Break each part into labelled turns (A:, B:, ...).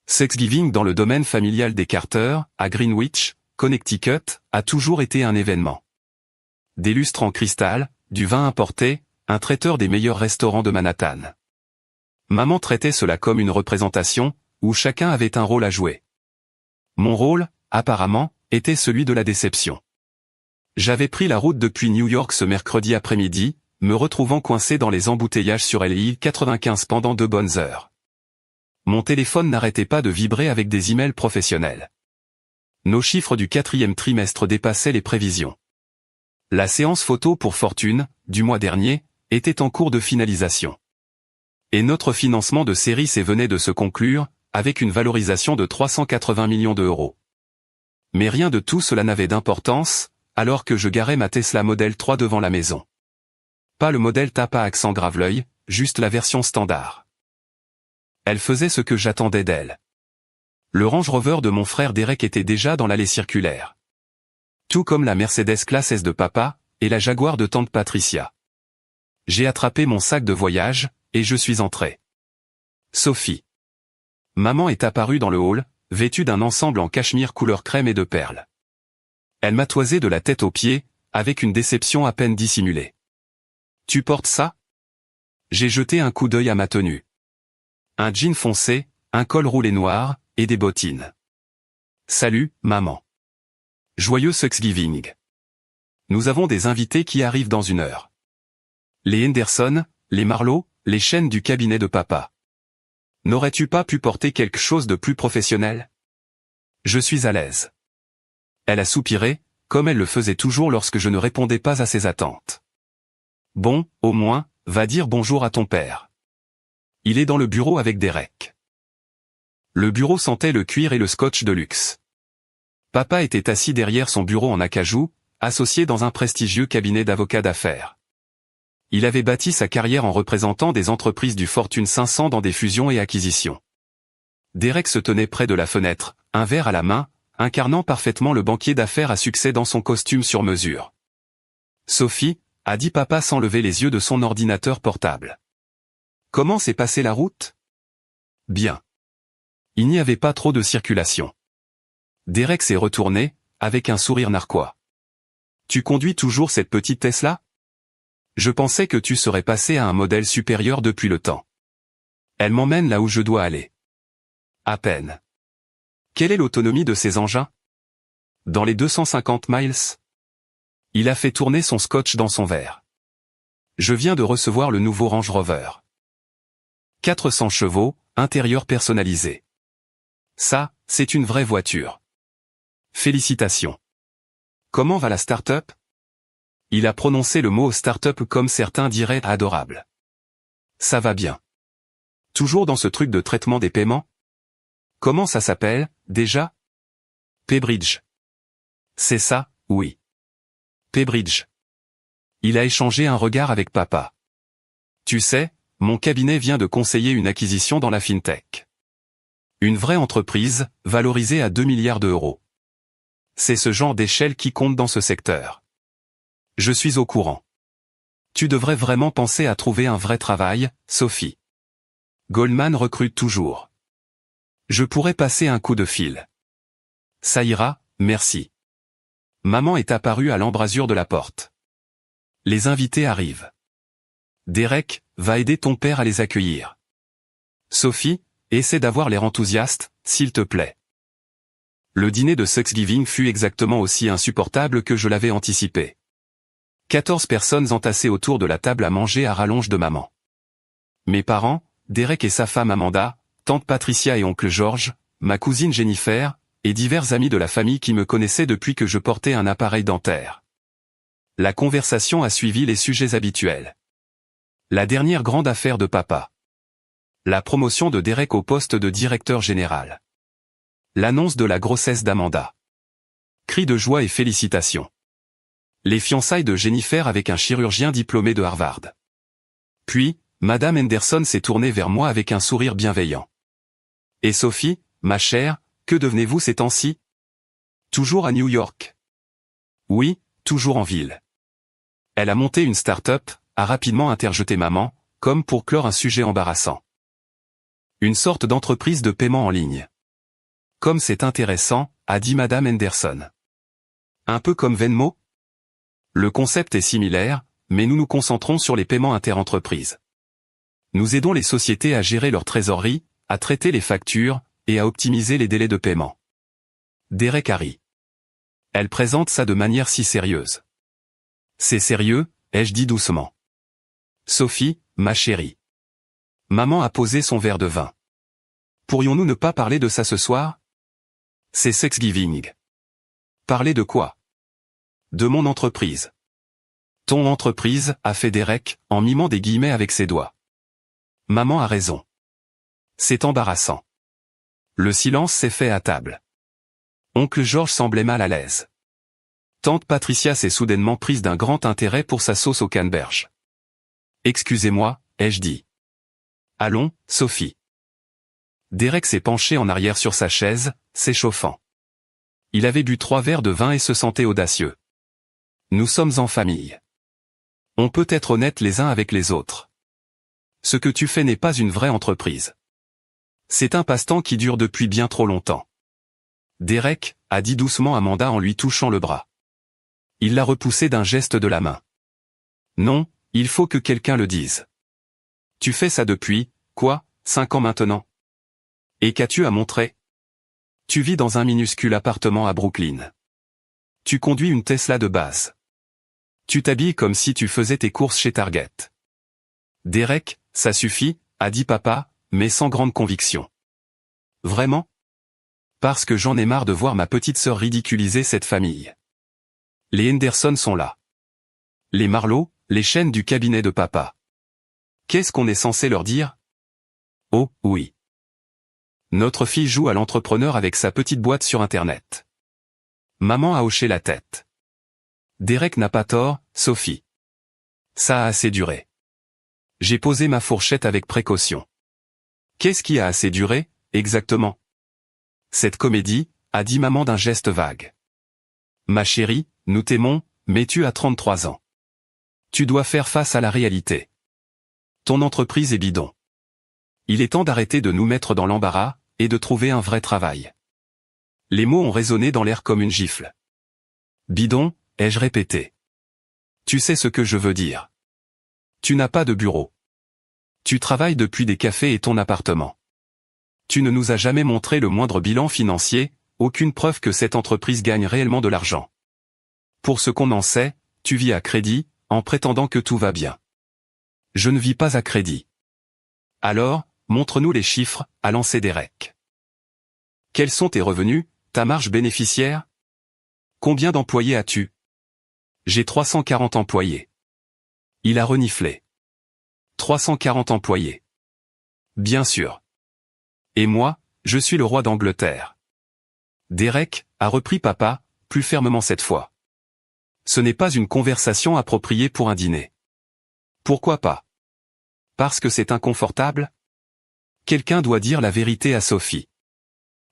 A: Thanksgiving dans le domaine familial des Carter, à Greenwich, Connecticut, a toujours été un événement. Des lustres en cristal, du vin importé, un traiteur des meilleurs restaurants de Manhattan. Maman traitait cela comme une représentation, où chacun avait un rôle à jouer. Mon rôle, apparemment, était celui de la déception. J'avais pris la route depuis New York ce mercredi après-midi, me retrouvant coincé dans les embouteillages sur LI 95 pendant 2 bonnes heures. Mon téléphone n'arrêtait pas de vibrer avec des emails professionnels. Nos chiffres du 4e trimestre dépassaient les prévisions. La séance photo pour Fortune, du mois dernier, était en cours de finalisation. Et notre financement de série C venait de se conclure, avec une valorisation de 380 millions d'euros. Mais rien de tout cela n'avait d'importance, alors que je garais ma Tesla Model 3 devant la maison. Pas le modèle TAP à accent grave-l'œil, juste la version standard. Elle faisait ce que j'attendais d'elle. Le Range Rover de mon frère Derek était déjà dans l'allée circulaire. Tout comme la Mercedes Classe S de papa, et la Jaguar de tante Patricia. J'ai attrapé mon sac de voyage, et je suis entré. Sophie. Maman est apparue dans le hall, vêtue d'un ensemble en cachemire couleur crème et de perles. Elle m'a toisé de la tête aux pieds, avec une déception à peine dissimulée. « Tu portes ça ?» J'ai jeté un coup d'œil à ma tenue. Un jean foncé, un col roulé noir, et des bottines. « Salut, maman. Joyeux Thanksgiving. Nous avons des invités qui arrivent dans 1 heure. Les Henderson, les Marlowe, les chaînes du cabinet de papa. N'aurais-tu pas pu porter quelque chose de plus professionnel ? Je suis à l'aise. » Elle a soupiré, comme elle le faisait toujours lorsque je ne répondais pas à ses attentes. « Bon, au moins, va dire bonjour à ton père. Il est dans le bureau avec Derek. » Le bureau sentait le cuir et le scotch de luxe. Papa était assis derrière son bureau en acajou, associé dans un prestigieux cabinet d'avocats d'affaires. Il avait bâti sa carrière en représentant des entreprises du Fortune 500 dans des fusions et acquisitions. Derek se tenait près de la fenêtre, un verre à la main, incarnant parfaitement le banquier d'affaires à succès dans son costume sur mesure. « Sophie » a dit papa sans lever les yeux de son ordinateur portable. « Comment s'est passée la route ?»« Bien. » Il n'y avait pas trop de circulation. Derek s'est retourné, avec un sourire narquois. « Tu conduis toujours cette petite Tesla ? Je pensais que tu serais passé à un modèle supérieur depuis le temps. Elle m'emmène là où je dois aller. » À peine. Quelle est l'autonomie de ces engins ? Dans les 250 miles ? Il a fait tourner son scotch dans son verre. Je viens de recevoir le nouveau Range Rover. 400 chevaux, intérieur personnalisé. Ça, c'est une vraie voiture. Félicitations. Comment va la start-up ? Il a prononcé le mot start-up comme certains diraient adorable. Ça va bien. Toujours dans ce truc de traitement des paiements ? Comment ça s'appelle, déjà ? PayBridge. C'est ça, oui. PayBridge. Il a échangé un regard avec papa. Tu sais, mon cabinet vient de conseiller une acquisition dans la FinTech. Une vraie entreprise, valorisée à 2 milliards d'euros. C'est ce genre d'échelle qui compte dans ce secteur. Je suis au courant. Tu devrais vraiment penser à trouver un vrai travail, Sophie. Goldman recrute toujours. Je pourrais passer un coup de fil. Ça ira, merci. Maman est apparue à l'embrasure de la porte. Les invités arrivent. Derek, va aider ton père à les accueillir. Sophie, essaie d'avoir l'air enthousiaste, s'il te plaît. Le dîner de Thanksgiving fut exactement aussi insupportable que je l'avais anticipé. 14 personnes entassées autour de la table à manger à rallonge de maman. Mes parents, Derek et sa femme Amanda, tante Patricia et oncle George, ma cousine Jennifer, et divers amis de la famille qui me connaissaient depuis que je portais un appareil dentaire. La conversation a suivi les sujets habituels. La dernière grande affaire de papa. La promotion de Derek au poste de directeur général. L'annonce de la grossesse d'Amanda. Cris de joie et félicitations. Les fiançailles de Jennifer avec un chirurgien diplômé de Harvard. Puis, Madame Henderson s'est tournée vers moi avec un sourire bienveillant. « Et Sophie, ma chère, que devenez-vous ces temps-ci ? Toujours à New York ? » « Oui, toujours en ville. » Elle a monté une start-up, a rapidement interjeté maman, comme pour clore un sujet embarrassant. Une sorte d'entreprise de paiement en ligne. Comme c'est intéressant, a dit Madame Henderson. Un peu comme Venmo? Le concept est similaire, mais nous nous concentrons sur les paiements interentreprises. Nous aidons les sociétés à gérer leur trésorerie, à traiter les factures, et à optimiser les délais de paiement. Derek a ri. Elle présente ça de manière si sérieuse. C'est sérieux, ai-je dit doucement. Sophie, ma chérie. Maman a posé son verre de vin. Pourrions-nous ne pas parler de ça ce soir? C'est Thanksgiving. Parler de quoi? De mon entreprise. Ton entreprise, a fait Derek, en mimant des guillemets avec ses doigts. Maman a raison. C'est embarrassant. Le silence s'est fait à table. Oncle George semblait mal à l'aise. Tante Patricia s'est soudainement prise d'un grand intérêt pour sa sauce au canneberge. Excusez-moi, ai-je dit. Allons, Sophie. Derek s'est penché en arrière sur sa chaise, s'échauffant. Il avait bu 3 verres de vin et se sentait audacieux. Nous sommes en famille. On peut être honnête les uns avec les autres. Ce que tu fais n'est pas une vraie entreprise. C'est un passe-temps qui dure depuis bien trop longtemps. Derek, a dit doucement Amanda en lui touchant le bras. Il l'a repoussé d'un geste de la main. Non, il faut que quelqu'un le dise. Tu fais ça depuis, quoi, 5 ans maintenant? Et qu'as-tu à montrer? Tu vis dans un minuscule appartement à Brooklyn. Tu conduis une Tesla de base. Tu t'habilles comme si tu faisais tes courses chez Target. Derek, ça suffit, a dit papa, mais sans grande conviction. Vraiment? Parce que j'en ai marre de voir ma petite sœur ridiculiser cette famille. Les Henderson sont là. Les Marlowe, les chaînes du cabinet de papa. Qu'est-ce qu'on est censé leur dire? Oh, oui. Notre fille joue à l'entrepreneur avec sa petite boîte sur Internet. Maman a hoché la tête. Derek n'a pas tort, Sophie. Ça a assez duré. J'ai posé ma fourchette avec précaution. Qu'est-ce qui a assez duré, exactement? Cette comédie, a dit maman d'un geste vague. Ma chérie, nous t'aimons, mais tu as 33 ans. Tu dois faire face à la réalité. Ton entreprise est bidon. Il est temps d'arrêter de nous mettre dans l'embarras, et de trouver un vrai travail. Les mots ont résonné dans l'air comme une gifle. Bidon, ai-je répété. Tu sais ce que je veux dire. Tu n'as pas de bureau. Tu travailles depuis des cafés et ton appartement. Tu ne nous as jamais montré le moindre bilan financier, aucune preuve que cette entreprise gagne réellement de l'argent. Pour ce qu'on en sait, tu vis à crédit, en prétendant que tout va bien. Je ne vis pas à crédit. Alors, montre-nous les chiffres, a lancé Derek. Quels sont tes revenus, ta marge bénéficiaire? Combien d'employés as-tu? J'ai 340 employés. Il a reniflé. 340 employés. Bien sûr. Et moi, je suis le roi d'Angleterre. Derek, a repris papa, plus fermement cette fois. Ce n'est pas une conversation appropriée pour un dîner. Pourquoi pas? Parce que c'est inconfortable? Quelqu'un doit dire la vérité à Sophie.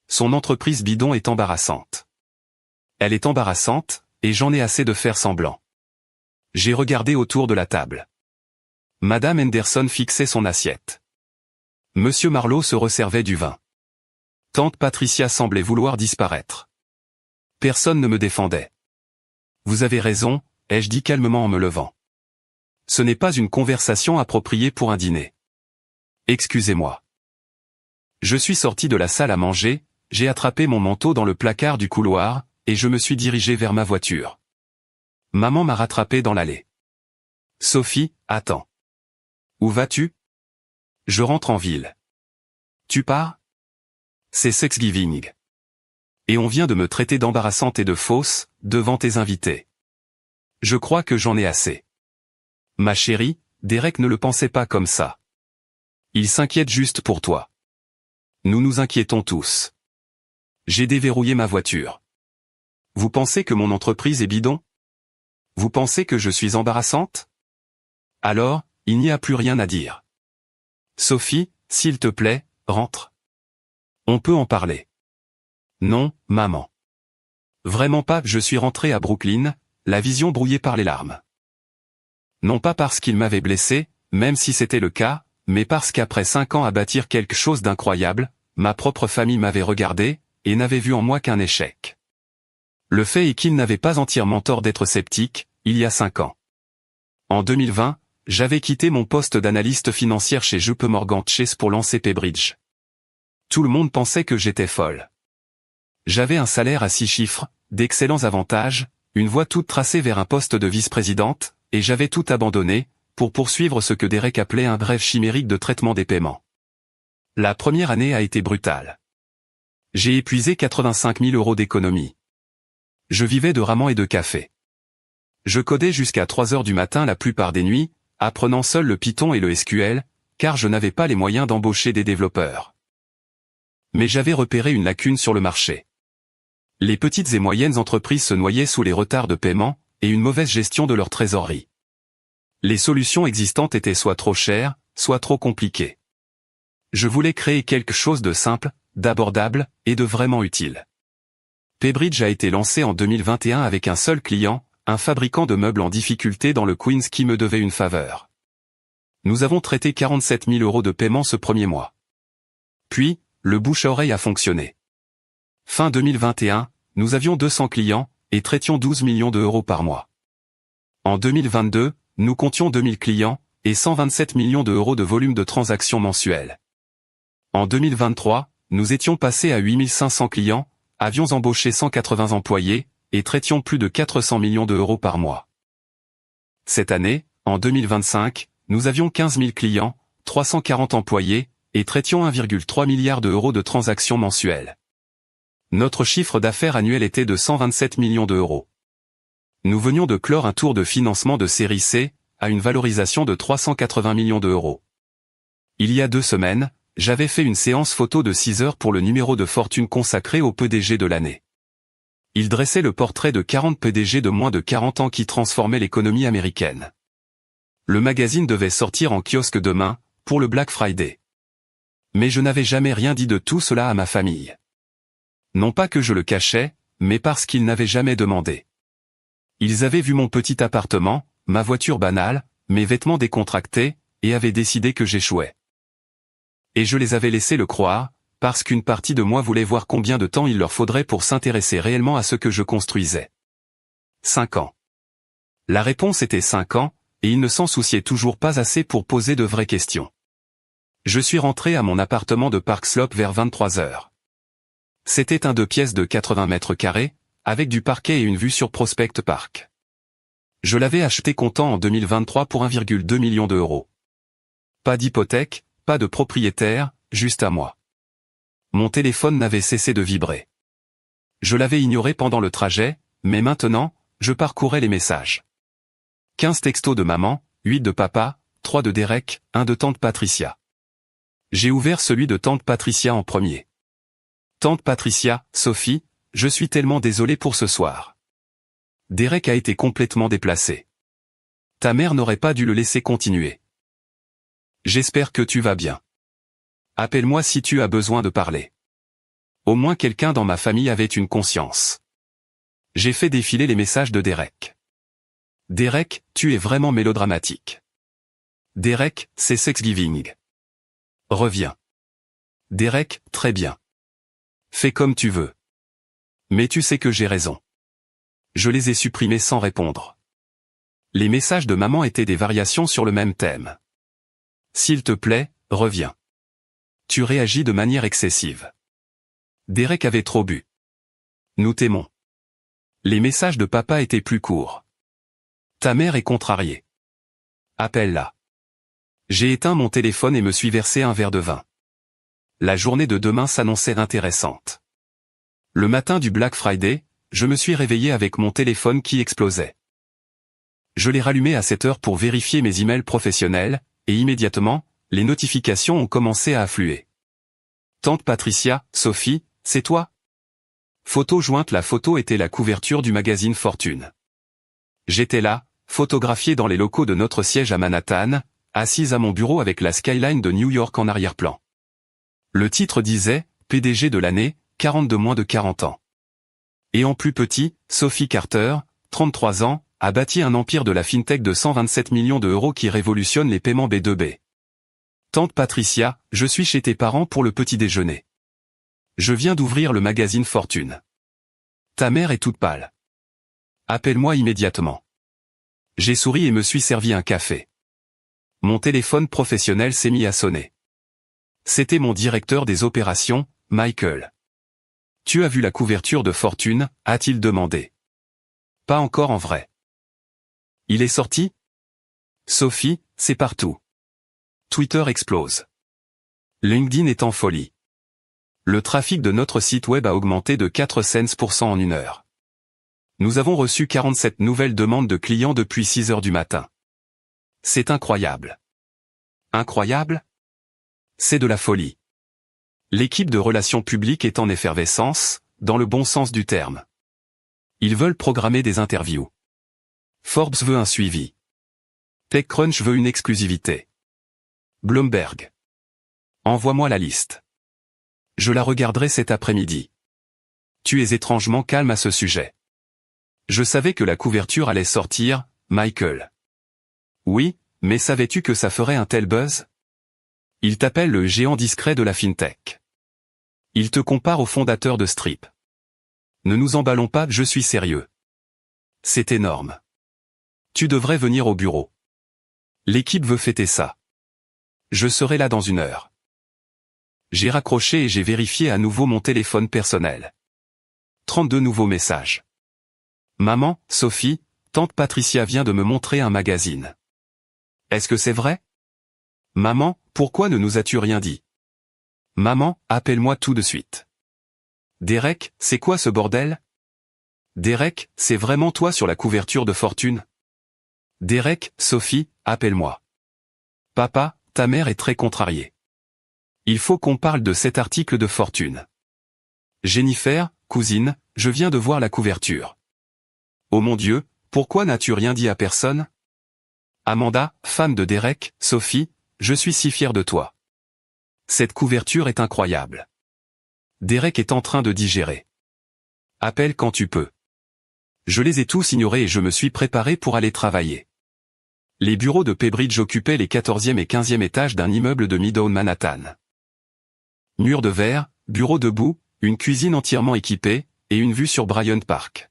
A: Son entreprise bidon est embarrassante. Elle est embarrassante, et j'en ai assez de faire semblant. J'ai regardé autour de la table. Madame Henderson fixait son assiette. Monsieur Marlowe se resservait du vin. Tante Patricia semblait vouloir disparaître. Personne ne me défendait. Vous avez raison, ai-je dit calmement en me levant. Ce n'est pas une conversation appropriée pour un dîner. Excusez-moi. Je suis sorti de la salle à manger, j'ai attrapé mon manteau dans le placard du couloir, et je me suis dirigé vers ma voiture. Maman m'a rattrapé dans l'allée. Sophie, attends. Où vas-tu? Je rentre en ville. Tu pars? C'est Thanksgiving. Et on vient de me traiter d'embarrassante et de fausse, devant tes invités. Je crois que j'en ai assez. Ma chérie, Derek ne le pensait pas comme ça. Il s'inquiète juste pour toi. Nous nous inquiétons tous. J'ai déverrouillé ma voiture. Vous pensez que mon entreprise est bidon? Vous pensez que je suis embarrassante? Alors, il n'y a plus rien à dire. Sophie, s'il te plaît, rentre. On peut en parler. Non, maman. Vraiment pas, je suis rentré à Brooklyn, la vision brouillée par les larmes. Non pas parce qu'il m'avait blessé, même si c'était le cas, mais parce qu'après 5 ans à bâtir quelque chose d'incroyable, ma propre famille m'avait regardé, et n'avait vu en moi qu'un échec. Le fait est qu'il n'avait pas entièrement tort d'être sceptique, il y a 5 ans. En 2020, j'avais quitté mon poste d'analyste financière chez JP Morgan Chase pour lancer PayBridge. Tout le monde pensait que j'étais folle. J'avais un salaire à 6 chiffres, d'excellents avantages, une voie toute tracée vers un poste de vice-présidente, et j'avais tout abandonné, pour poursuivre ce que Derek appelait un rêve chimérique de traitement des paiements. La première année a été brutale. J'ai épuisé 85 000 € d'économies. Je vivais de ramen et de café. Je codais jusqu'à 3 heures du matin la plupart des nuits, apprenant seul le Python et le SQL, car je n'avais pas les moyens d'embaucher des développeurs. Mais j'avais repéré une lacune sur le marché. Les petites et moyennes entreprises se noyaient sous les retards de paiement, et une mauvaise gestion de leur trésorerie. Les solutions existantes étaient soit trop chères, soit trop compliquées. Je voulais créer quelque chose de simple, d'abordable, et de vraiment utile. PayBridge a été lancé en 2021 avec un seul client, un fabricant de meubles en difficulté dans le Queens qui me devait une faveur. Nous avons traité 47 000 € de paiement ce premier mois. Puis, le bouche-à-oreille a fonctionné. Fin 2021, nous avions 200 clients, et traitions 12 millions d'euros par mois. En 2022, nous comptions 2000 clients, et 127 millions d'euros de volume de transactions mensuelles. En 2023, nous étions passés à 8500 clients, avions embauché 180 employés, et traitions plus de 400 millions d'euros par mois. Cette année, en 2025, nous avions 15 000 clients, 340 employés, et traitions 1,3 milliard d'euros de transactions mensuelles. Notre chiffre d'affaires annuel était de 127 millions d'euros. Nous venions de clore un tour de financement de série C, à une valorisation de 380 millions d'euros. Il y a 2 semaines, j'avais fait une séance photo de 6 heures pour le numéro de fortune consacré au PDG de l'année. Il dressait le portrait de 40 PDG de moins de 40 ans qui transformaient l'économie américaine. Le magazine devait sortir en kiosque demain, pour le Black Friday. Mais je n'avais jamais rien dit de tout cela à ma famille. Non pas que je le cachais, mais parce qu'ils n'avaient jamais demandé. Ils avaient vu mon petit appartement, ma voiture banale, mes vêtements décontractés, et avaient décidé que j'échouais. Et je les avais laissés le croire, parce qu'une partie de moi voulait voir combien de temps il leur faudrait pour s'intéresser réellement à ce que je construisais. 5 ans. La réponse était 5 ans, et ils ne s'en souciaient toujours pas assez pour poser de vraies questions. Je suis rentré à mon appartement de Park Slope vers 23 heures. C'était un 2 pièces de 80 mètres carrés, avec du parquet et une vue sur Prospect Park. Je l'avais acheté comptant en 2023 pour 1,2 million d'euros. Pas d'hypothèque, pas de propriétaire, juste à moi. Mon téléphone n'avait cessé de vibrer. Je l'avais ignoré pendant le trajet, mais maintenant, je parcourais les messages. 15 textos de maman, 8 de papa, 3 de Derek, 1 de tante Patricia. J'ai ouvert celui de tante Patricia en premier. Tante Patricia, Sophie, je suis tellement désolé pour ce soir. Derek a été complètement déplacé. Ta mère n'aurait pas dû le laisser continuer. J'espère que tu vas bien. Appelle-moi si tu as besoin de parler. Au moins quelqu'un dans ma famille avait une conscience. J'ai fait défiler les messages de Derek. Derek, tu es vraiment mélodramatique. Derek, c'est Thanksgiving. Reviens. Derek, très bien. Fais comme tu veux. Mais tu sais que j'ai raison. Je les ai supprimés sans répondre. Les messages de maman étaient des variations sur le même thème. S'il te plaît, reviens. Tu réagis de manière excessive. Derek avait trop bu. Nous t'aimons. Les messages de papa étaient plus courts. Ta mère est contrariée. Appelle-la. J'ai éteint mon téléphone et me suis versé un verre de vin. La journée de demain s'annonçait intéressante. Le matin du Black Friday, je me suis réveillé avec mon téléphone qui explosait. Je l'ai rallumé à 7 heures pour vérifier mes emails professionnels, et immédiatement, les notifications ont commencé à affluer. Tante Patricia, Sophie, c'est toi? Photo jointe. La photo était la couverture du magazine Fortune. J'étais là, photographié dans les locaux de notre siège à Manhattan, assise à mon bureau avec la skyline de New York en arrière-plan. Le titre disait « PDG de l'année, 40 de moins de 40 ans ». Et en plus petit, Sophie Carter, 33 ans, a bâti un empire de la fintech de 127 millions d'euros qui révolutionne les paiements B2B. Tante Patricia, je suis chez tes parents pour le petit déjeuner. Je viens d'ouvrir le magazine Fortune. Ta mère est toute pâle. Appelle-moi immédiatement. J'ai souri et me suis servi un café. Mon téléphone professionnel s'est mis à sonner. C'était mon directeur des opérations, Michael. Tu as vu la couverture de Fortune, a-t-il demandé. Pas encore en vrai. Il est sorti? Sophie, c'est partout. Twitter explose. LinkedIn est en folie. Le trafic de notre site web a augmenté de 400% en une heure. Nous avons reçu 47 nouvelles demandes de clients depuis 6 heures du matin. C'est incroyable. Incroyable? C'est de la folie. L'équipe de relations publiques est en effervescence, dans le bon sens du terme. Ils veulent programmer des interviews. Forbes veut un suivi. TechCrunch veut une exclusivité. Bloomberg. Envoie-moi la liste. Je la regarderai cet après-midi. Tu es étrangement calme à ce sujet. Je savais que la couverture allait sortir, Michael. Oui, mais savais-tu que ça ferait un tel buzz? Il t'appelle le géant discret de la fintech. Il te compare au fondateur de Stripe. Ne nous emballons pas, je suis sérieux. C'est énorme. Tu devrais venir au bureau. L'équipe veut fêter ça. Je serai là dans une heure. J'ai raccroché et j'ai vérifié à nouveau mon téléphone personnel. 32 nouveaux messages. Maman, Sophie, tante Patricia vient de me montrer un magazine. Est-ce que c'est vrai? Maman, pourquoi ne nous as-tu rien dit? Maman, appelle-moi tout de suite. Derek, c'est quoi ce bordel? Derek, c'est vraiment toi sur la couverture de Fortune? Derek, Sophie, appelle-moi. Papa, ta mère est très contrariée. Il faut qu'on parle de cet article de Fortune. Jennifer, cousine, je viens de voir la couverture. Oh mon Dieu, pourquoi n'as-tu rien dit à personne? Amanda, femme de Derek, Sophie, je suis si fier de toi. Cette couverture est incroyable. Derek est en train de digérer. Appelle quand tu peux. Je les ai tous ignorés et je me suis préparé pour aller travailler. Les bureaux de Paybridge occupaient les 14e et 15e étages d'un immeuble de Midtown Manhattan. Murs de verre, bureaux debout, une cuisine entièrement équipée, et une vue sur Bryant Park.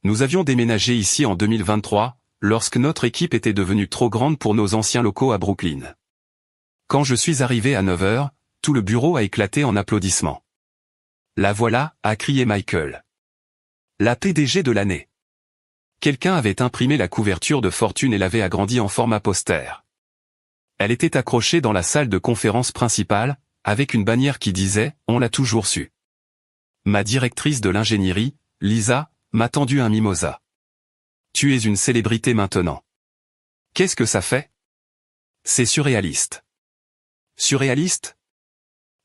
A: Nous avions déménagé ici en 2023, lorsque notre équipe était devenue trop grande pour nos anciens locaux à Brooklyn. Quand je suis arrivé à 9 heures, tout le bureau a éclaté en applaudissements. La voilà, a crié Michael. La PDG de l'année. Quelqu'un avait imprimé la couverture de Fortune et l'avait agrandie en format poster. Elle était accrochée dans la salle de conférence principale, avec une bannière qui disait « On l'a toujours su ». Ma directrice de l'ingénierie, Lisa, m'a tendu un mimosa. Tu es une célébrité maintenant. Qu'est-ce que ça fait? C'est surréaliste. Surréaliste?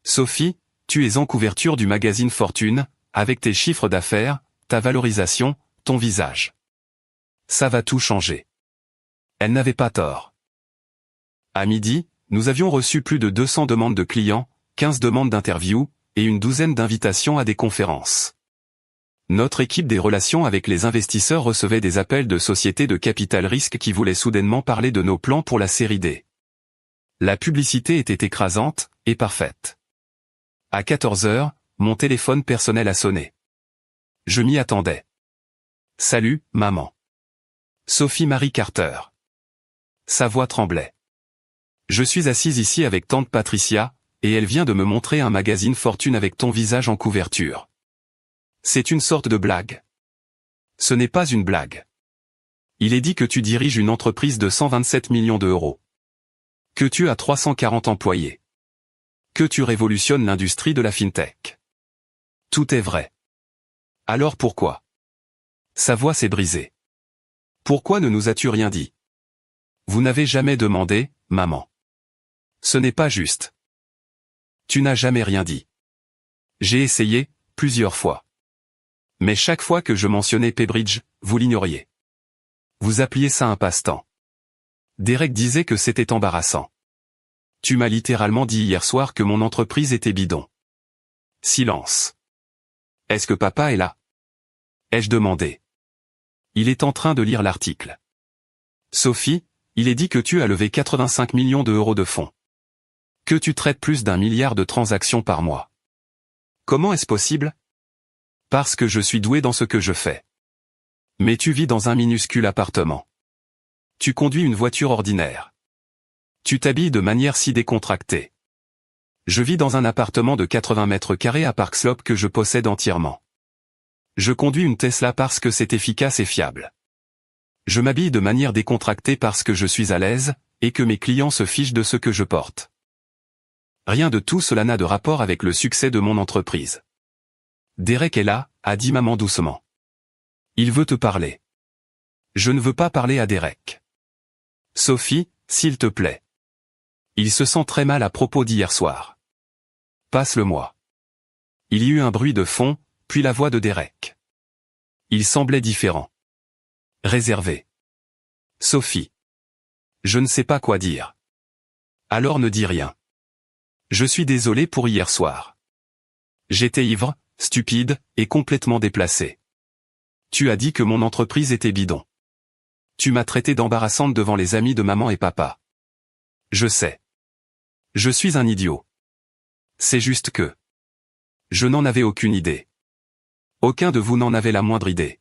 A: Sophie, tu es en couverture du magazine Fortune, avec tes chiffres d'affaires, ta valorisation, ton visage. Ça va tout changer. Elle n'avait pas tort. À midi, nous avions reçu plus de 200 demandes de clients, 15 demandes d'interview, et une douzaine d'invitations à des conférences. Notre équipe des relations avec les investisseurs recevait des appels de sociétés de capital risque qui voulaient soudainement parler de nos plans pour la série D. La publicité était écrasante, et parfaite. À 14 heures, mon téléphone personnel a sonné. Je m'y attendais. Salut, maman. Sophie Marie Carter. Sa voix tremblait. Je suis assise ici avec tante Patricia, et elle vient de me montrer un magazine Fortune avec ton visage en couverture. C'est une sorte de blague. Ce n'est pas une blague. Il est dit que tu diriges une entreprise de 127 millions d'euros. Que tu as 340 employés. Que tu révolutionnes l'industrie de la fintech. Tout est vrai. Alors pourquoi? Sa voix s'est brisée. Pourquoi ne nous as-tu rien dit? Vous n'avez jamais demandé, maman. Ce n'est pas juste. Tu n'as jamais rien dit. J'ai essayé, plusieurs fois. Mais chaque fois que je mentionnais Paybridge, vous l'ignoriez. Vous appeliez ça un passe-temps. Derek disait que c'était embarrassant. Tu m'as littéralement dit hier soir que mon entreprise était bidon. Silence. Est-ce que papa est là? Ai-je demandé. Il est en train de lire l'article. Sophie, il est dit que tu as levé 85 millions d'euros de fonds. Que tu traites plus d'1 milliard de transactions par mois. Comment est-ce possible? Parce que je suis doué dans ce que je fais. Mais tu vis dans un minuscule appartement. Tu conduis une voiture ordinaire. Tu t'habilles de manière si décontractée. Je vis dans un appartement de 80 mètres carrés à Park Slope que je possède entièrement. Je conduis une Tesla parce que c'est efficace et fiable. Je m'habille de manière décontractée parce que je suis à l'aise, et que mes clients se fichent de ce que je porte. Rien de tout cela n'a de rapport avec le succès de mon entreprise. Derek est là, a dit maman doucement. Il veut te parler. Je ne veux pas parler à Derek. Sophie, s'il te plaît. Il se sent très mal à propos d'hier soir. Passe-le-moi. Il y eut un bruit de fond, puis la voix de Derek. Il semblait différent. Réservé. Sophie. Je ne sais pas quoi dire. Alors ne dis rien. Je suis désolé pour hier soir. J'étais ivre, stupide, et complètement déplacé. Tu as dit que mon entreprise était bidon. Tu m'as traité d'embarrassante devant les amis de maman et papa. Je sais. Je suis un idiot. C'est juste que... Je n'en avais aucune idée. Aucun de vous n'en avait la moindre idée.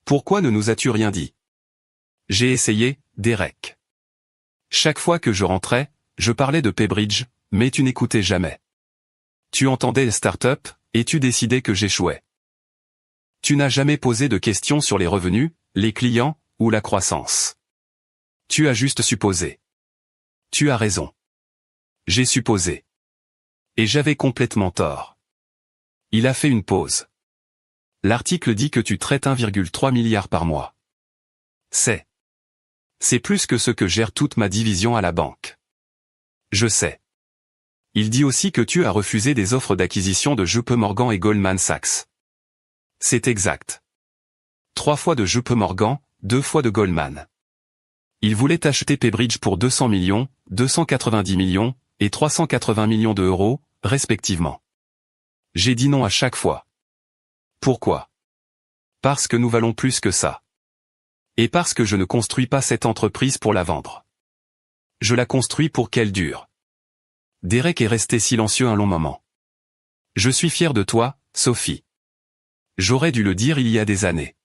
A: Pourquoi ne nous as-tu rien dit? J'ai essayé, Derek. Chaque fois que je rentrais, je parlais de Paybridge, mais tu n'écoutais jamais. Tu entendais les start-up, et tu décidais que j'échouais. Tu n'as jamais posé de questions sur les revenus, les clients, ou la croissance. Tu as juste supposé. Tu as raison. J'ai supposé. Et j'avais complètement tort. Il a fait une pause. L'article dit que tu traites 1,3 milliard par mois. C'est plus que ce que gère toute ma division à la banque. Je sais. Il dit aussi que tu as refusé des offres d'acquisition de JP Morgan et Goldman Sachs. C'est exact. 3 fois de JP Morgan, 2 fois de Goldman. Il voulait acheter Paybridge pour 200 millions, 290 millions, et 380 millions d'euros, respectivement. J'ai dit non à chaque fois. Pourquoi? Parce que nous valons plus que ça. Et parce que je ne construis pas cette entreprise pour la vendre. Je la construis pour qu'elle dure. Derek est resté silencieux un long moment. Je suis fier de toi, Sophie. J'aurais dû le dire il y a des années.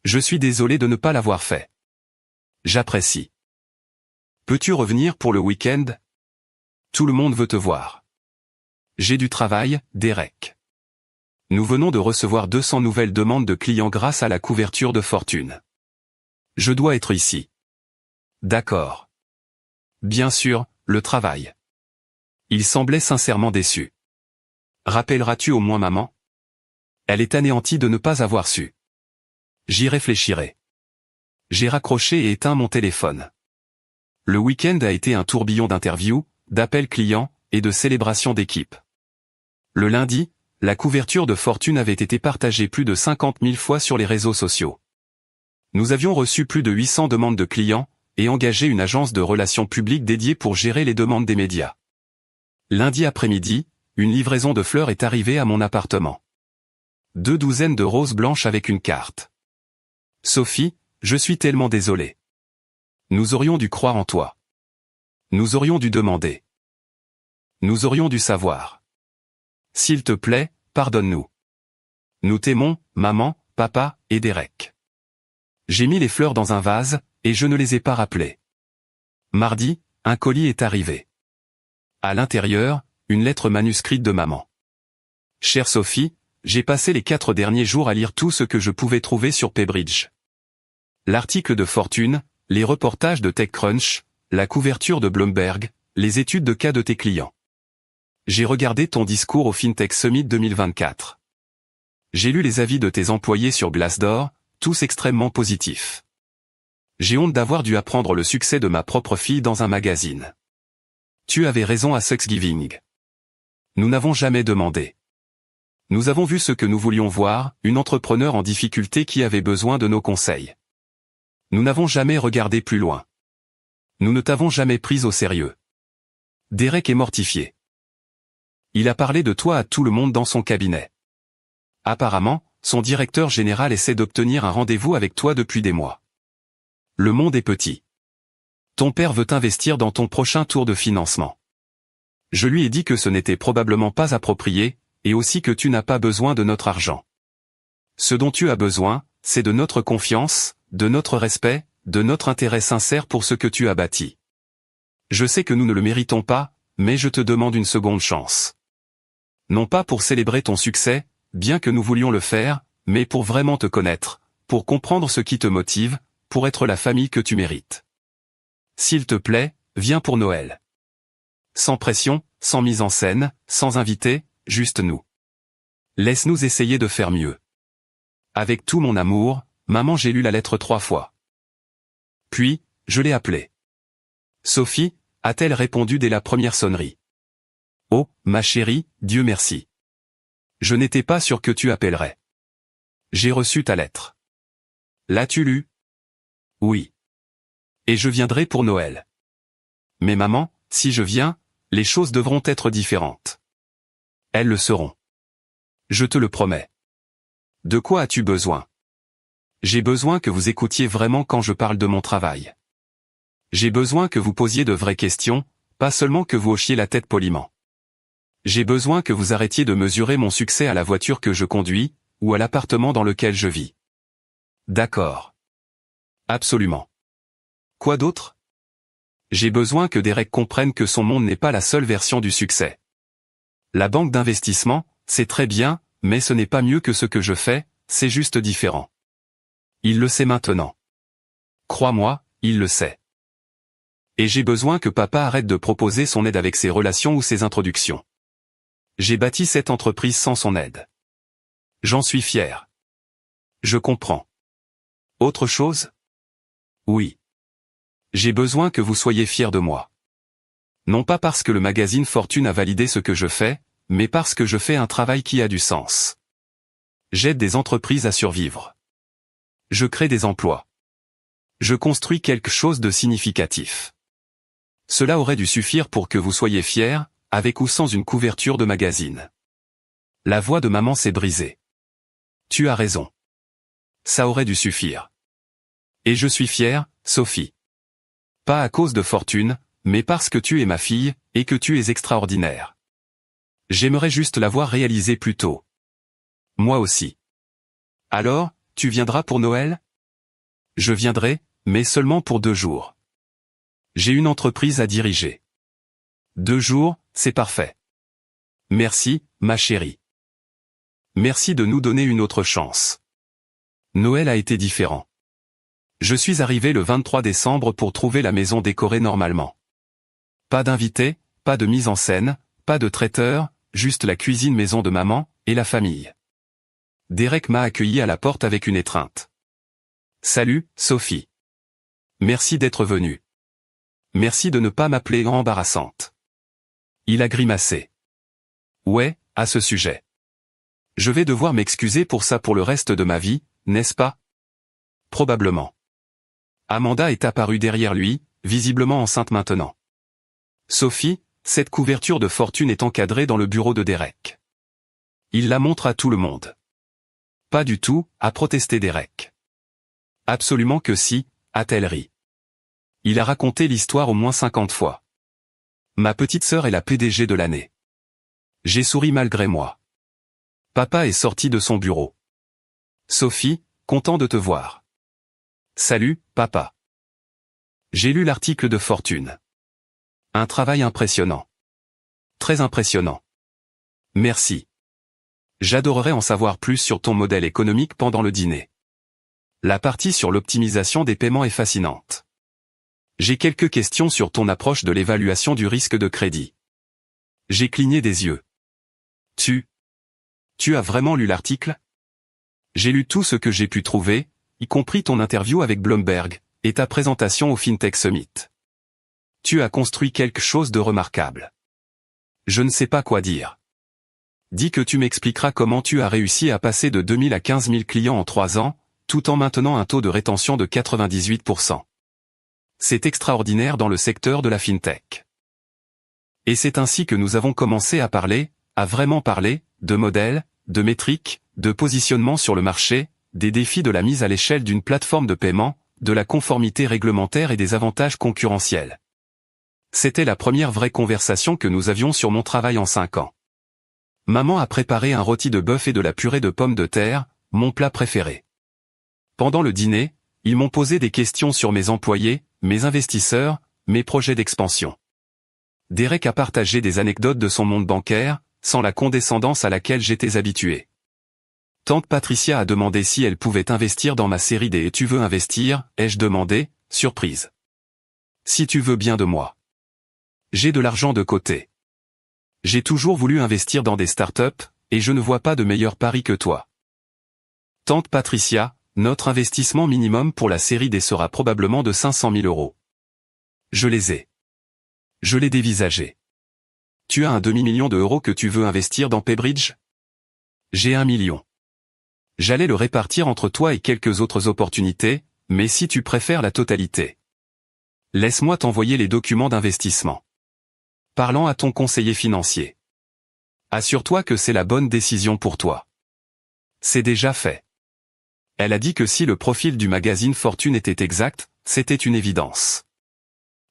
A: Je suis désolé de ne pas l'avoir fait. J'apprécie. Peux-tu revenir pour le week-end? Tout le monde veut te voir. J'ai du travail, Derek. Nous venons de recevoir 200 nouvelles demandes de clients grâce à la couverture de fortune. Je dois être ici. D'accord. Bien sûr, le travail. Il semblait sincèrement déçu. Rappelleras-tu au moins maman? Elle est anéantie de ne pas avoir su. J'y réfléchirai. J'ai raccroché et éteint mon téléphone. Le week-end a été un tourbillon d'interviews, d'appels clients, et de célébrations d'équipe. Le lundi, la couverture de fortune avait été partagée plus de 50 000 fois sur les réseaux sociaux. Nous avions reçu plus de 800 demandes de clients, et engagé une agence de relations publiques dédiée pour gérer les demandes des médias. Lundi après-midi, une livraison de fleurs est arrivée à mon appartement. 2 douzaines de roses blanches avec une carte. Sophie, je suis tellement désolé. Nous aurions dû croire en toi. Nous aurions dû demander. Nous aurions dû savoir. S'il te plaît, pardonne-nous. Nous t'aimons, maman, papa, et Derek. J'ai mis les fleurs dans un vase, et je ne les ai pas rappelées. Mardi, un colis est arrivé. À l'intérieur, une lettre manuscrite de maman. Chère Sophie, j'ai passé les 4 derniers jours à lire tout ce que je pouvais trouver sur Paybridge. L'article de Fortune, les reportages de TechCrunch, la couverture de Bloomberg, les études de cas de tes clients. J'ai regardé ton discours au FinTech Summit 2024. J'ai lu les avis de tes employés sur Glassdoor, tous extrêmement positifs. J'ai honte d'avoir dû apprendre le succès de ma propre fille dans un magazine. Tu avais raison à Thanksgiving. Nous n'avons jamais demandé. Nous avons vu ce que nous voulions voir, une entrepreneur en difficulté qui avait besoin de nos conseils. Nous n'avons jamais regardé plus loin. Nous ne t'avons jamais pris au sérieux. Derek est mortifié. Il a parlé de toi à tout le monde dans son cabinet. Apparemment, son directeur général essaie d'obtenir un rendez-vous avec toi depuis des mois. Le monde est petit. Ton père veut investir dans ton prochain tour de financement. Je lui ai dit que ce n'était probablement pas approprié, et aussi que tu n'as pas besoin de notre argent. Ce dont tu as besoin, c'est de notre confiance, de notre respect, de notre intérêt sincère pour ce que tu as bâti. Je sais que nous ne le méritons pas, mais je te demande une seconde chance. Non pas pour célébrer ton succès, bien que nous voulions le faire, mais pour vraiment te connaître, pour comprendre ce qui te motive, pour être la famille que tu mérites. S'il te plaît, viens pour Noël. Sans pression, sans mise en scène, sans invité, juste nous. Laisse-nous essayer de faire mieux. Avec tout mon amour, maman, j'ai lu la lettre 3 fois. Puis, je l'ai appelée. Sophie, a-t-elle répondu dès la première sonnerie. Oh, ma chérie, Dieu merci. Je n'étais pas sûr que tu appellerais. J'ai reçu ta lettre. L'as-tu lue? Oui. Et je viendrai pour Noël. Mais maman, si je viens, les choses devront être différentes. Elles le seront. Je te le promets. De quoi as-tu besoin? J'ai besoin que vous écoutiez vraiment quand je parle de mon travail. J'ai besoin que vous posiez de vraies questions, pas seulement que vous hochiez la tête poliment. J'ai besoin que vous arrêtiez de mesurer mon succès à la voiture que je conduis, ou à l'appartement dans lequel je vis. D'accord. Absolument. Quoi d'autre? J'ai besoin que Derek comprenne que son monde n'est pas la seule version du succès. La banque d'investissement, c'est très bien, mais ce n'est pas mieux que ce que je fais, c'est juste différent. Il le sait maintenant. Crois-moi, il le sait. Et j'ai besoin que papa arrête de proposer son aide avec ses relations ou ses introductions. J'ai bâti cette entreprise sans son aide. J'en suis fier. Je comprends. Autre chose? Oui. J'ai besoin que vous soyez fiers de moi. Non pas parce que le magazine Fortune a validé ce que je fais, mais parce que je fais un travail qui a du sens. J'aide des entreprises à survivre. Je crée des emplois. Je construis quelque chose de significatif. Cela aurait dû suffire pour que vous soyez fiers, avec ou sans une couverture de magazine. La voix de maman s'est brisée. Tu as raison. Ça aurait dû suffire. Et je suis fier, Sophie. Pas à cause de Fortune, mais parce que tu es ma fille, et que tu es extraordinaire. J'aimerais juste l'avoir réalisé plus tôt. Moi aussi. Alors, tu viendras pour Noël? Je viendrai, mais seulement pour 2 jours. J'ai une entreprise à diriger. 2 jours, c'est parfait. Merci, ma chérie. Merci de nous donner une autre chance. Noël a été différent. Je suis arrivé le 23 décembre pour trouver la maison décorée normalement. Pas d'invités, pas de mise en scène, pas de traiteur, juste la cuisine maison de maman, et la famille. Derek m'a accueilli à la porte avec une étreinte. Salut, Sophie. Merci d'être venue. Merci de ne pas m'appeler embarrassante. Il a grimacé. Ouais, à ce sujet. Je vais devoir m'excuser pour ça pour le reste de ma vie, n'est-ce pas? Probablement. Amanda est apparue derrière lui, visiblement enceinte maintenant. Sophie, cette couverture de Fortune est encadrée dans le bureau de Derek. Il la montre à tout le monde. Pas du tout, a protesté Derek. Absolument que si, a-t-elle ri. Il a raconté l'histoire au moins 50 fois. Ma petite sœur est la PDG de l'année. J'ai souri malgré moi. Papa est sorti de son bureau. Sophie, content de te voir. Salut, papa. J'ai lu l'article de Fortune. Un travail impressionnant. Très impressionnant. Merci. J'adorerais en savoir plus sur ton modèle économique pendant le dîner. La partie sur l'optimisation des paiements est fascinante. J'ai quelques questions sur ton approche de l'évaluation du risque de crédit. J'ai cligné des yeux. Tu as vraiment lu l'article? J'ai lu tout ce que j'ai pu trouver, y compris ton interview avec Bloomberg, et ta présentation au FinTech Summit. Tu as construit quelque chose de remarquable. Je ne sais pas quoi dire. Dis que tu m'expliqueras comment tu as réussi à passer de 2000 à 15 000 clients en 3 ans, tout en maintenant un taux de rétention de 98%. C'est extraordinaire dans le secteur de la FinTech. Et c'est ainsi que nous avons commencé à parler, à vraiment parler, de modèles, de métriques, de positionnement sur le marché, des défis de la mise à l'échelle d'une plateforme de paiement, de la conformité réglementaire et des avantages concurrentiels. C'était la première vraie conversation que nous avions sur mon travail en 5 ans. Maman a préparé un rôti de bœuf et de la purée de pommes de terre, mon plat préféré. Pendant le dîner, ils m'ont posé des questions sur mes employés, mes investisseurs, mes projets d'expansion. Derek a partagé des anecdotes de son monde bancaire, sans la condescendance à laquelle j'étais habitué. Tante Patricia a demandé si elle pouvait investir dans ma série des « Et tu veux investir ?» ai-je demandé, surprise. Si tu veux bien de moi. J'ai de l'argent de côté. J'ai toujours voulu investir dans des startups, et je ne vois pas de meilleur pari que toi. Tante Patricia, notre investissement minimum pour la série D sera probablement de 500 000 €. Je les ai. Je l'ai dévisagé. Tu as un demi-million d'euros que tu veux investir dans PayBridge? J'ai 1 million. J'allais le répartir entre toi et quelques autres opportunités, mais si tu préfères la totalité. Laisse-moi t'envoyer les documents d'investissement. Parlant à ton conseiller financier. Assure-toi que c'est la bonne décision pour toi. C'est déjà fait. Elle a dit que si le profil du magazine Fortune était exact, c'était une évidence.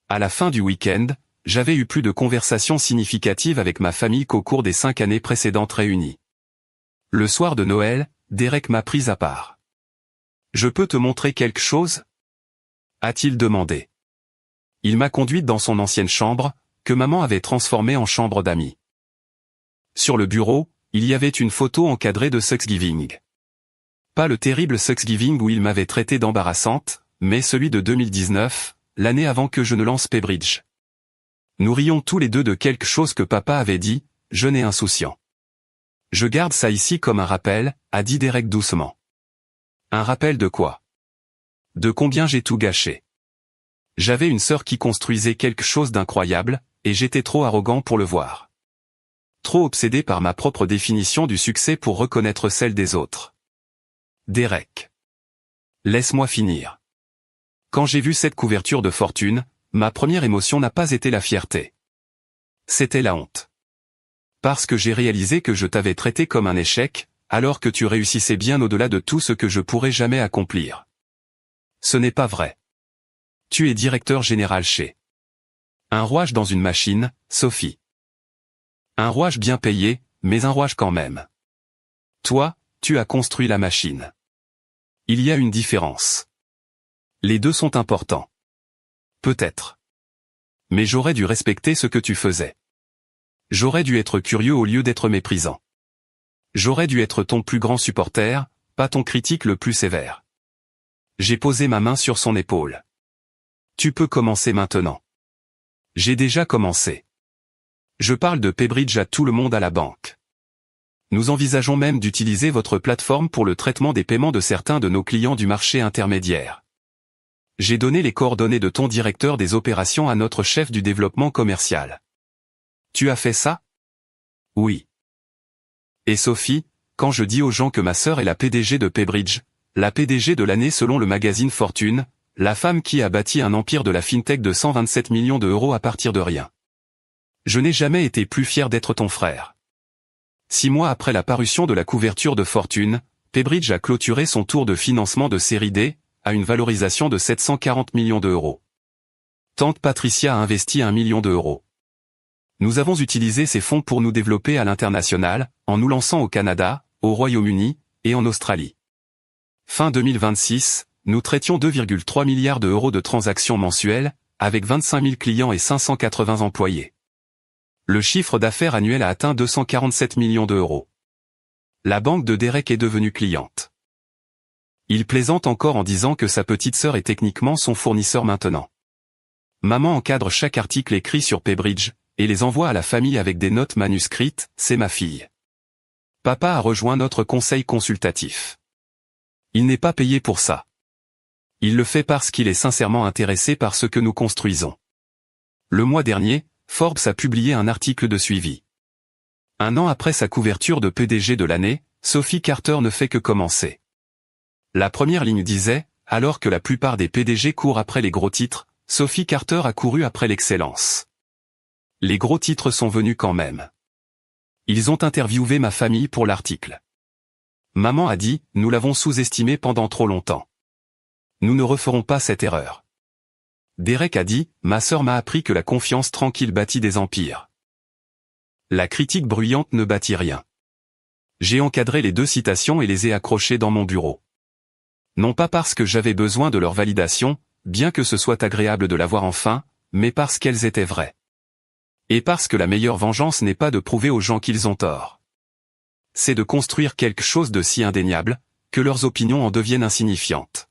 A: À la fin du week-end, j'avais eu plus de conversations significatives avec ma famille qu'au cours des 5 années précédentes réunies. Le soir de Noël, Derek m'a prise à part. « Je peux te montrer quelque chose ?» a-t-il demandé. Il m'a conduite dans son ancienne chambre, que maman avait transformée en chambre d'amis. Sur le bureau, il y avait une photo encadrée de Thanksgiving. Pas le terrible Thanksgiving où il m'avait traité d'embarrassante, mais celui de 2019, l'année avant que je ne lance PayBridge. Nous rions tous les deux de quelque chose que papa avait dit, jeune et insouciant. Je garde ça ici comme un rappel, a dit Derek doucement. Un rappel de quoi? De combien j'ai tout gâché. J'avais une sœur qui construisait quelque chose d'incroyable, et j'étais trop arrogant pour le voir. Trop obsédé par ma propre définition du succès pour reconnaître celle des autres. Derek. Laisse-moi finir. Quand j'ai vu cette couverture de fortune, ma première émotion n'a pas été la fierté. C'était la honte. Parce que j'ai réalisé que je t'avais traité comme un échec, alors que tu réussissais bien au-delà de tout ce que je pourrais jamais accomplir. Ce n'est pas vrai. Tu es directeur général chez. Un rouage dans une machine, Sophie. Un rouage bien payé, mais un rouage quand même. Toi, tu as construit la machine. Il y a une différence. Les deux sont importants. Peut-être. Mais j'aurais dû respecter ce que tu faisais. J'aurais dû être curieux au lieu d'être méprisant. J'aurais dû être ton plus grand supporter, pas ton critique le plus sévère. J'ai posé ma main sur son épaule. Tu peux commencer maintenant. J'ai déjà commencé. Je parle de PayBridge à tout le monde à la banque. Nous envisageons même d'utiliser votre plateforme pour le traitement des paiements de certains de nos clients du marché intermédiaire. J'ai donné les coordonnées de ton directeur des opérations à notre chef du développement commercial. Tu as fait ça? Oui. Et Sophie, quand je dis aux gens que ma sœur est la PDG de PayBridge, la PDG de l'année selon le magazine Fortune, la femme qui a bâti un empire de la fintech de 127 millions d'euros à partir de rien. Je n'ai jamais été plus fier d'être ton frère. 6 mois après la parution de la couverture de Fortune, PayBridge a clôturé son tour de financement de série D, à une valorisation de 740 millions d'euros. Tante Patricia a investi 1 million d'euros. Nous avons utilisé ces fonds pour nous développer à l'international, en nous lançant au Canada, au Royaume-Uni, et en Australie. Fin 2026, nous traitions 2,3 milliards d'euros de transactions mensuelles, avec 25 000 clients et 580 employés. Le chiffre d'affaires annuel a atteint 247 millions d'euros. La banque de Derek est devenue cliente. Il plaisante encore en disant que sa petite sœur est techniquement son fournisseur maintenant. Maman encadre chaque article écrit sur PayBridge, et les envoie à la famille avec des notes manuscrites, c'est ma fille. Papa a rejoint notre conseil consultatif. Il n'est pas payé pour ça. Il le fait parce qu'il est sincèrement intéressé par ce que nous construisons. Le mois dernier, Forbes a publié un article de suivi. 1 an après sa couverture de PDG de l'année, Sophie Carter ne fait que commencer. La première ligne disait, alors que la plupart des PDG courent après les gros titres, Sophie Carter a couru après l'excellence. Les gros titres sont venus quand même. Ils ont interviewé ma famille pour l'article. Maman a dit, nous l'avons sous-estimé pendant trop longtemps. Nous ne referons pas cette erreur. Derek a dit, ma sœur m'a appris que la confiance tranquille bâtit des empires. La critique bruyante ne bâtit rien. J'ai encadré les 2 citations et les ai accrochées dans mon bureau. Non pas parce que j'avais besoin de leur validation, bien que ce soit agréable de l'avoir enfin, mais parce qu'elles étaient vraies. Et parce que la meilleure vengeance n'est pas de prouver aux gens qu'ils ont tort. C'est de construire quelque chose de si indéniable, que leurs opinions en deviennent insignifiantes.